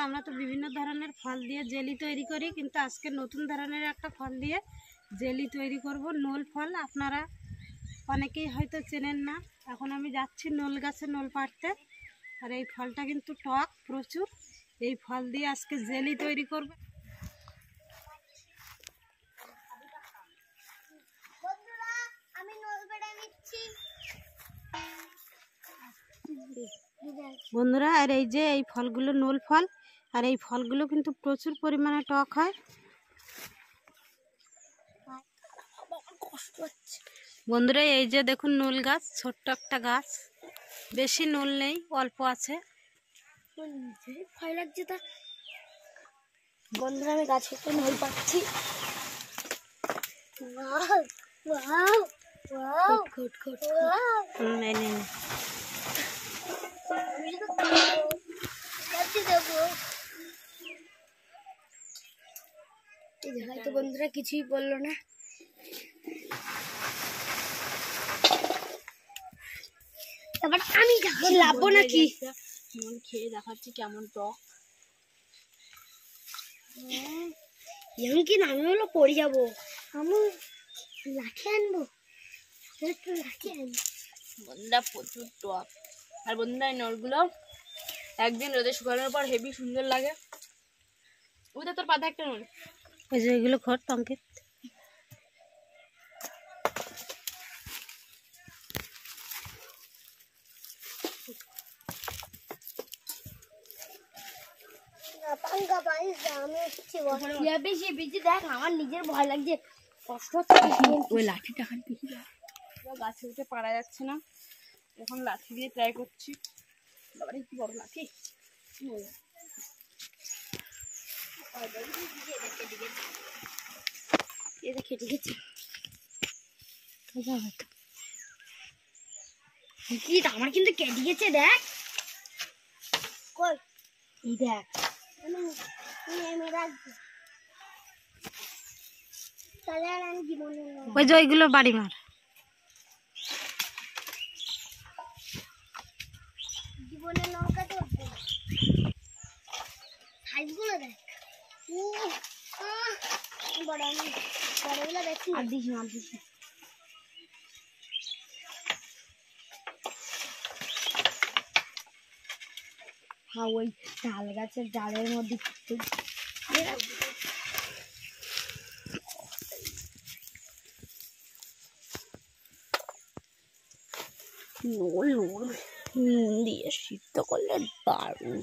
আমরা তো বিভিন্ন ধরনের ফল দিয়ে জেলি তৈরি করি, কিন্তু আজকে নতুন ধরনের একটা ফল দিয়ে জেলি তৈরি করব। নোল ফল আপনারা অনেকেই হয়তো চেনেন না। এখন আমি যাচ্ছি নোল গাছে নোল পাড়তে। আর এই ফলটা কিন্তু টক প্রচুর। এই ফল দিয়ে আজকে জেলি তৈরি করব। বন্ধুরা, আর এই যে এই ফলগুলো নোল ফল, আর এই ফলগুলো কিন্তু প্রচুর পরিমাণে টক হয়। বন্ধুরা, এই যে দেখুন নোল গাছ, ছোট্ট একটা গাছ, বেশি নোল নেই, অল্প আছে। ভয় লাগছে তা। বন্ধুরা, আমি গাছে একটা নোল পাচ্ছি। হয়তো বন্ধুরা কিছুই বললো না। তারপর আমি লাভবো নাকি খেয়ে দেখাচ্ছি কেমন টক। এমন কি না, আমি হলো পড়ে যাবো। আমি লাঠি আনবো, লাঠি আনবো। বন্ধুরা, প্রচুর টক। আর বন্ধুরা, এই নলগুলো একদিন রোদে শুকানোর পর হেভি সুন্দর লাগে। ওটা তোর পাতা একটা নল, ওই যে এগুলো খড় টঙ্কে। দেখ, আমার নিজের ভয় লাগছে, কষ্ট হচ্ছে। ওই লাঠিটা গাছে উঠে পারা যাচ্ছে না, এখন লাঠি দিয়ে ট্রাই করছি। বাবারে কি বড় লাঠি! কেটে গেছে কি? আমার কিন্তু কেটে গেছে, দেখ। কই এই দেখ, ওই যে ওইগুলো বাড়ি মার। জীবনের নৌকা তো সাইজগুলো দেখ। বড়গুলো দেখছি। আর দিস না, দিস না। হ্যাঁ, ওই তাল গাছের ডালের মধ্যে নুন দিয়ে সিদ্ধ করলে দারুণ।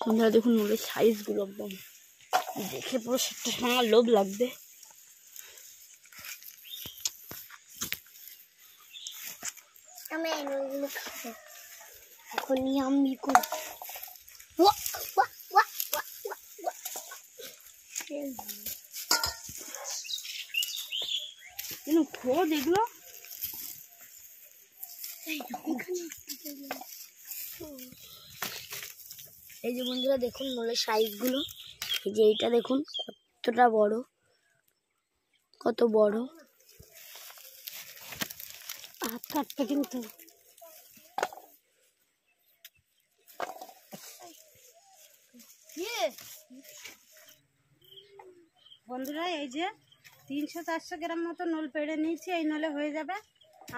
তোমরা দেখুন নুনের সাইজগুলো, একদম দেখে পুরো সেটা আমার লোভ লাগবে। আমি এই নুনগুলো খাবো এখনই। আমি করব খোঁজ এগুলো। এই যে বন্ধুরা দেখুন নলের সাইজ গুলো। এই যে এইটা দেখুন কতটা বড়, কত বড়। হাত কাটতে কিন্তু। বন্ধুরা, এই যে 300-400 গ্রাম মতো নোল পেড়ে নিয়েছি। এই নলে হয়ে যাবে।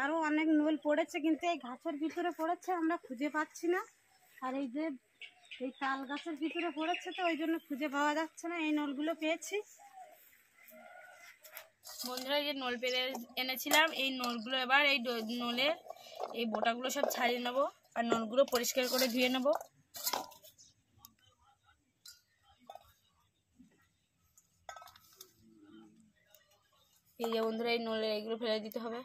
আরও অনেক নোল পড়েছে, কিন্তু এই ঘাসের ভিতরে পড়েছে, আমরা খুঁজে পাচ্ছি না। আর এই যে এই তাল গাছের ভিতরে পড়েছে, তো ওই জন্য খুঁজে পাওয়া যাচ্ছে না। এই নলগুলো পেয়েছি। বন্ধুরা, এই যে নল পেড়ে এনেছিলাম, এই নলগুলো এবার এই নলের এই বোটাগুলো সব ছাড়িয়ে নেবো, আর নলগুলো পরিষ্কার করে ধুয়ে নেবো। এই যে বন্ধুরা, এই নলে এইগুলো ফেলে দিতে হবে।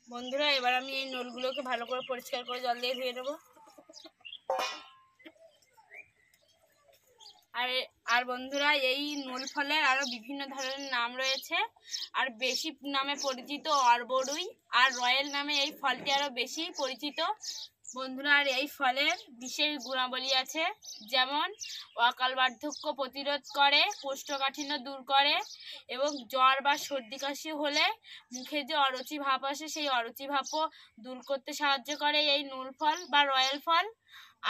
বন্ধুরা, এবার আমি এই নলগুলোকে ভালো করে পরিষ্কার করে জল দিয়ে ধুয়ে নেবো। আর বন্ধুরা এই নোল ফলের আরো বিভিন্ন ধরনের নাম রয়েছে, আর বেশি নামে পরিচিত অরবড়ুই, আর রয়্যাল নামে এই ফলটি আরো বেশি পরিচিত। বন্ধুরা আর এই ফলের বিশেষ গুণাবলী আছে, যেমন অকাল বার্ধক্য প্রতিরোধ করে, কোষ্ঠকাঠিন্য দূর করে, এবং জ্বর বা সর্দি কাশি হলে মুখে যে অরুচি ভাব আসে সেই অরুচি ভাবও দূর করতে সাহায্য করে এই নোল ফল বা রয়্যাল ফল।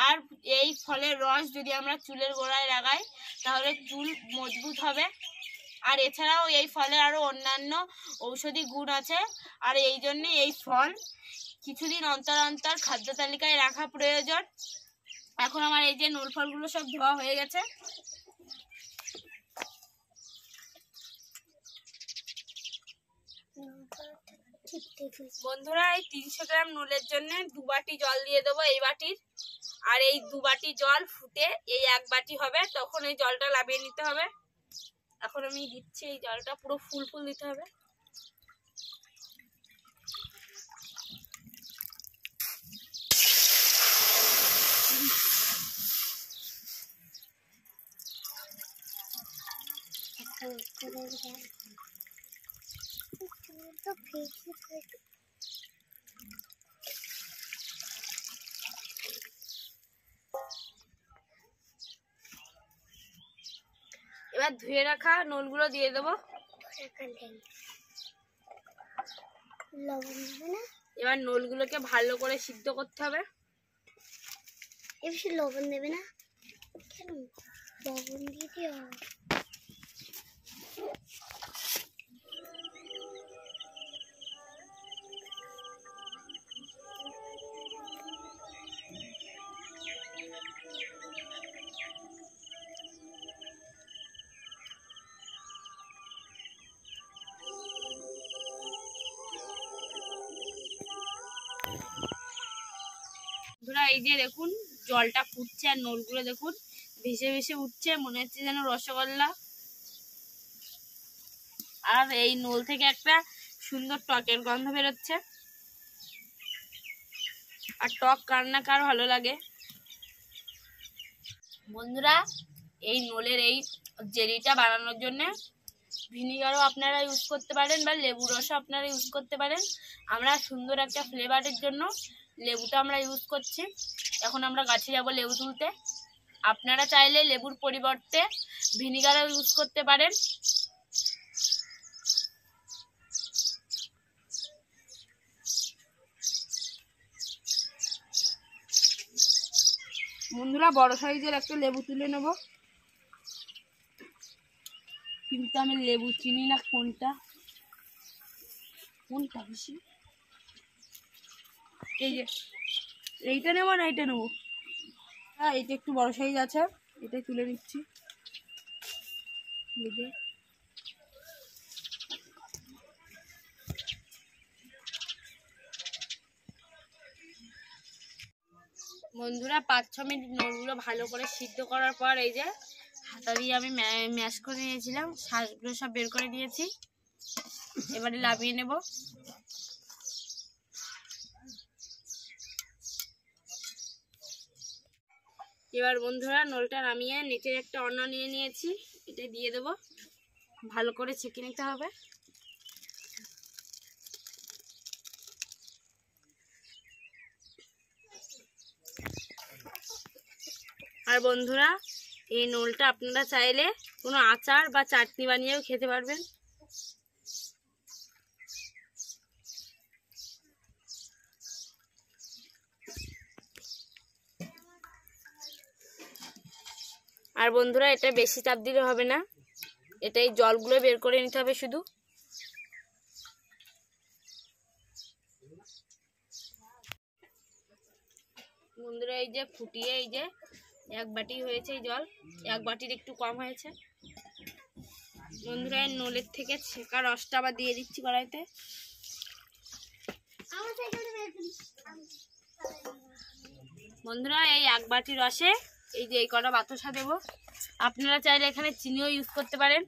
আর এই ফলের রস যদি আমরা চুলের গোড়ায় লাগাই তাহলে চুল মজবুত হবে। আর এছাড়াও এই ফলের আরও অন্যান্য ঔষধি গুণ আছে, আর এই জন্যে এই ফল কিছুদিন অন্তর অন্তর খাদ্য তালিকায় রাখা প্রয়োজন। এখন আমার এই যে নোল ফলগুলো সব ধোয়া হয়ে গেছে। বন্ধুরা এই 300 গ্রাম নোলের জন্য 2 বাটি জল দিয়ে দেবো এই বাটির, আর এই 2 বাটি জল ফুটে এই 1 বাটি হবে, তখন এই জলটা নামিয়ে নিতে হবে। এখন আমি দিচ্ছি এই জলটা পুরো ফুল দিতে হবে। এবার ধুয়ে রাখা নোলগুলো দিয়ে দেবো। এবার নোলগুলোকে ভালো করে সিদ্ধ করতে হবে। বেশি লবণ দেবে না, কেন লবণ দিয়ে দিও। বন্ধুরা এই যে দেখুন জলটা ফুটছে, আর নোলগুলো দেখুন ভেসে ভেসে উঠছে, মনে হচ্ছে যেন রসগোল্লা। আর এই নোল থেকে একটা সুন্দর টকের গন্ধ বেরোচ্ছে, আর টক কার না কার ভালো লাগে। বন্ধুরা এই নোলের এই জেলিটা বানানোর জন্য ভিনিগারও আপনারা ইউজ করতে পারেন, বা লেবুর রসও আপনারা ইউজ করতে পারেন। আমরা সুন্দর একটা ফ্লেভারের জন্য লেবুটা আমরা ইউজ করছি। এখন আমরা গাছে যাব লেবু তুলতে। আপনারা চাইলে লেবুর পরিবর্তে ভিনিগারও ইউজ করতে পারেন। বন্ধুরা বড় সাইজের একটা লেবু তুলে নেব, কিন্তু আমি লেবু চিনি না কোনটা বেশি। এই যে এইটা নেবো না এইটা নেবো? হ্যাঁ এইটা একটু বড় সাইজ আছে, এটাই তুলে নিচ্ছি। বন্ধুরা 5-6 মিনিট নোলগুলো ভালো করে সিদ্ধ করার পর এই যে হাতা দিয়ে আমি ম্যাশ করে নিয়েছিলাম, শাঁসগুলো সব বের করে দিয়েছি। এবারে লাভিয়ে নেব। এবার বন্ধুরা নোলটা নামিয়ে নিচের একটা অন্য নিয়ে নিয়েছি, এটা দিয়ে দেবো। ভালো করে ছেঁকে নিতে হবে। আর বন্ধুরা এই নোলটা আপনারা চাইলে কোনো আচার বা চাটনি বানিয়েও খেতে পারবেন। আর বন্ধুরা এটা বেশি চাপ দিলে হবে না, এটাই জলগুলো বের করে নিতে হবে শুধু। বন্ধুরা এই যে ফুটিয়ে এই যে 1 বাটি হয়েছে এই জল, 1 বাটির একটু কম হয়েছে। বন্ধুরা এই নোলের থেকে ছেঁকা রসটা আবার দিয়ে দিচ্ছি কড়াইতে। বন্ধুরা এই 1 বাটি রসে এই যে এই কটা বাতাসা দেবো। আপনারা চাইলে এখানে চিনিও ইউজ করতে পারেন।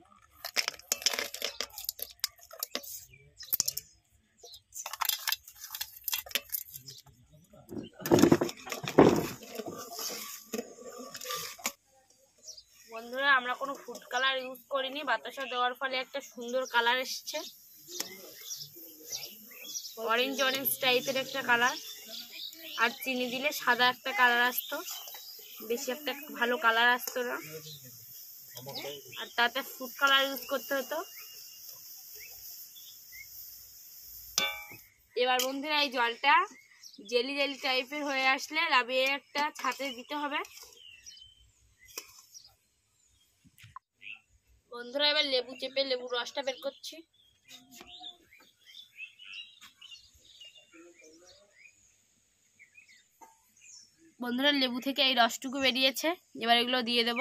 বন্ধুরা আমরা কোনো কোনো ফুড কালার ইউজ করিনি, বাতাসা দেওয়ার ফলে একটা সুন্দর কালার এসছে, অরেঞ্জ অরেঞ্জ টাইপের একটা কালার। আর চিনি দিলে সাদা একটা কালার আসতো, বেশি একটা ভালো কালার আসতো না, আর তাতে ফুড কালার ইউজ করতে হতো। এবার বন্ধুরা এই জলটা জেলি জেলি টাইপের হয়ে আসলে লাবিয়ে একটা ছাতে দিতে হবে। বন্ধুরা এবার লেবু চেপে লেবুর রসটা বের করছি। বন্ধুরা লেবু থেকে এই রসটুকু বেরিয়েছে, এবার এগুলো দিয়ে দেব।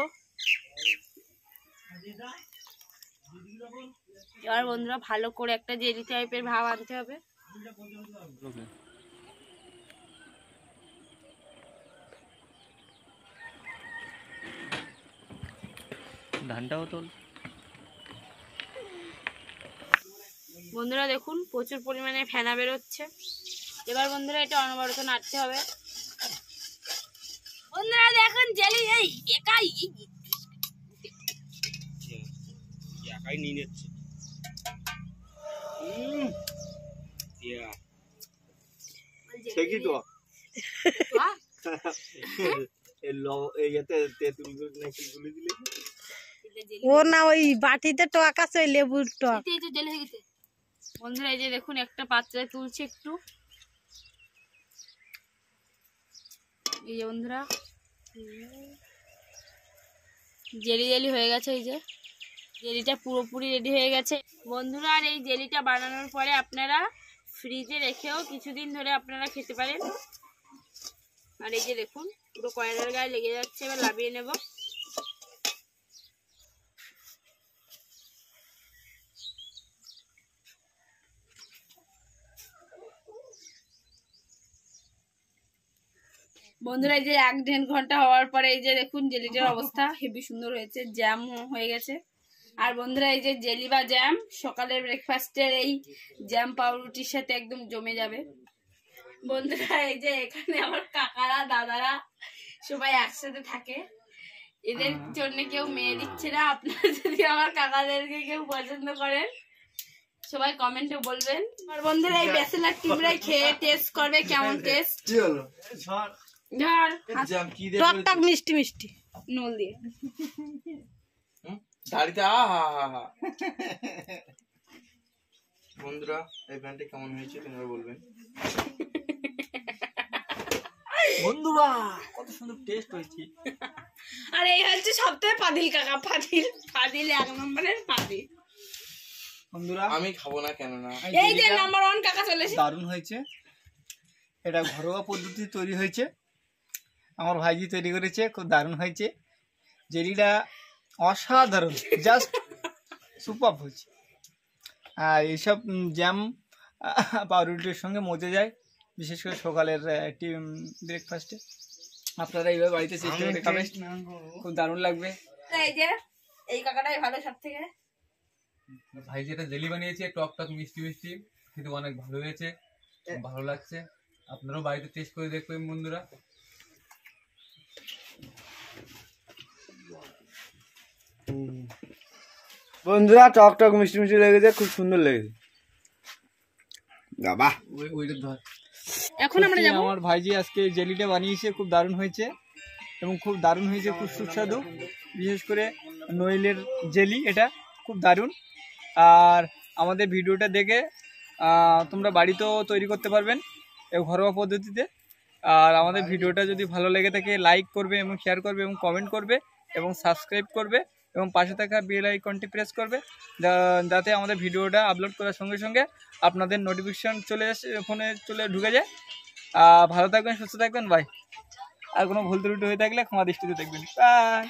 এবার বন্ধুরা ভালো করে একটা জেলি টাইপের ভাব আনতে হবে। ধানটাও তো বন্ধুরা দেখুন প্রচুর পরিমাণে ফেনা বেরোচ্ছে। এবার বন্ধুরা এটা অনবরত নাড়তে হবে। বন্ধুরা দেখুন জেলি এই একাই নিয়ে নিচ্ছে। তো ও না ওই বাটিতে টক আছে, ওই লেবুর টক। বন্ধুরা এই যে দেখুন একটা পাত্রে তুলছি একটু, এই যে বন্ধুরা জেলি জেলি হয়ে গেছে। এই যে জেলিটা পুরোপুরি রেডি হয়ে গেছে বন্ধুরা। আর এই জেলিটা বানানোর পরে আপনারা ফ্রিজে রেখেও কিছুদিন ধরে আপনারা খেতে পারেন। আর এই যে দেখুন পুরো কয়লার গায়ে লেগে যাচ্ছে, এবার লাভিয়ে নেব। বন্ধুরা এই যে 1-1.5 ঘন্টা হওয়ার পরে এই যে দেখুন জেলিটার অবস্থা হেভি সুন্দর হয়েছে, জ্যাম হয়ে গেছে। আর বন্ধুরা এই যে জেলি বা জ্যাম সকালের ব্রেকফাস্টের এই জ্যাম পাউরুটির সাথে একদম জমে যাবে। বন্ধুরা এই যে এখানে আমার কাকারা দাদারা সবাই একসাথে থাকে, এদের জন্য কেউ মেয়ে দিচ্ছে না। আপনারা যদি আমার কাকাদেরকে কেউ পছন্দ করেন সবাই কমেন্টে বলবেন। আর বন্ধুরা এই ব্যাচেলার টিমরাই খেয়ে টেস্ট করবে কেমন টেস্ট। টক টক মিষ্টি মিষ্টি নুল দিয়ে বন্ধুরা এই প্যান্টটা কেমন হয়েছে তোমরা বলবেন। বন্ধুরা কত সুন্দর টেস্ট হয়েছে। আর এই হচ্ছে সবথেকে পাদিল কাকা, পাদিল 1 নম্বরের পাদিল। বন্ধুরা আমি খাবো না, কেন না এই যে নাম্বার 1 কাকা চলে এসেছে। দারুণ হয়েছে, এটা ঘরোয়া পদ্ধতি তৈরি হয়েছে, আমার ভাইজি তৈরি করেছে, খুব দারুণ হয়েছে। জেলিটা অসাধারণ, জাস্ট সুপার হয়েছে। আর এইসব জ্যাম পাউরুটির সঙ্গে মজে যায়, বিশেষ করে সকালের ব্রেকফাস্টে। আপনারা এইভাবে বাড়িতে চেষ্টা করে খাবেন, খুব দারুণ লাগবে। এই যে এই কাকাটাই ভালো সব থেকে। ভাই যেটা জেলি বানিয়েছে টক টক মিষ্টি মিষ্টি, কিন্তু অনেক ভালো হয়েছে, ভালো লাগছে। আপনারাও বাড়িতে টেস্ট করে দেখবেন বন্ধুরা। বন্ধুরা টক টক মিষ্টি মিষ্টি লেগেছে, খুব সুন্দর লেগেছে। বাবা ওইটা ধর। এখন আমরা যাব। আমার ভাইজি আজকে জেলিটা বানিয়েছে, খুব দারুণ হয়েছে এবং খুব দারুণ হয়েছে, খুব সুস্বাদু। বিশেষ করে নইলের জেলি, এটা খুব দারুণ। আর আমাদের ভিডিওটা দেখে তোমরা বাড়িতেও তৈরি করতে পারবেন এই ঘরোয়া পদ্ধতিতে। আর আমাদের ভিডিওটা যদি ভালো লেগে থাকে লাইক করবে এবং শেয়ার করবে এবং কমেন্ট করবে এবং সাবস্ক্রাইব করবে এবং পাশে থাকা বেল আইকনটি প্রেস করবে, যাতে আমাদের ভিডিওটা আপলোড করার সঙ্গে সঙ্গে আপনাদের নোটিফিকেশন ফোনে ঢুকে যায়। ভালো থাকবেন, সুস্থ থাকবেন, বাই। আর কোনো ভুল ত্রুটি হয়ে থাকলে ক্ষমা দৃষ্টিতে দেখবেন, বাই।